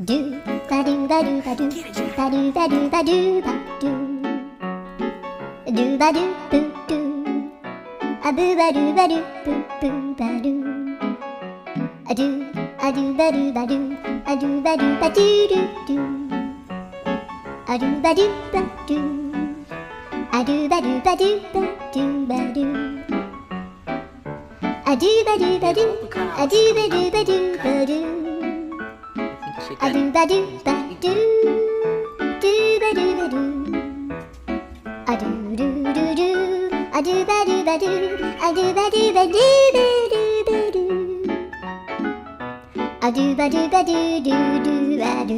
Do ba do ba do ba do ba do ba do ba do ba do ba do boo do a boo ba do ba do boo boo ba do a do ba do ba do a do ba do ba do do do a do ba do ba do a do ba do ba do ba do ba do a do ba do ba do a do ba do ba do ba do a do ba do ba do do ba do ba do a do do do do a do ba do ba do a do ba do ba do ba do ba do a do ba do ba do do do ba do.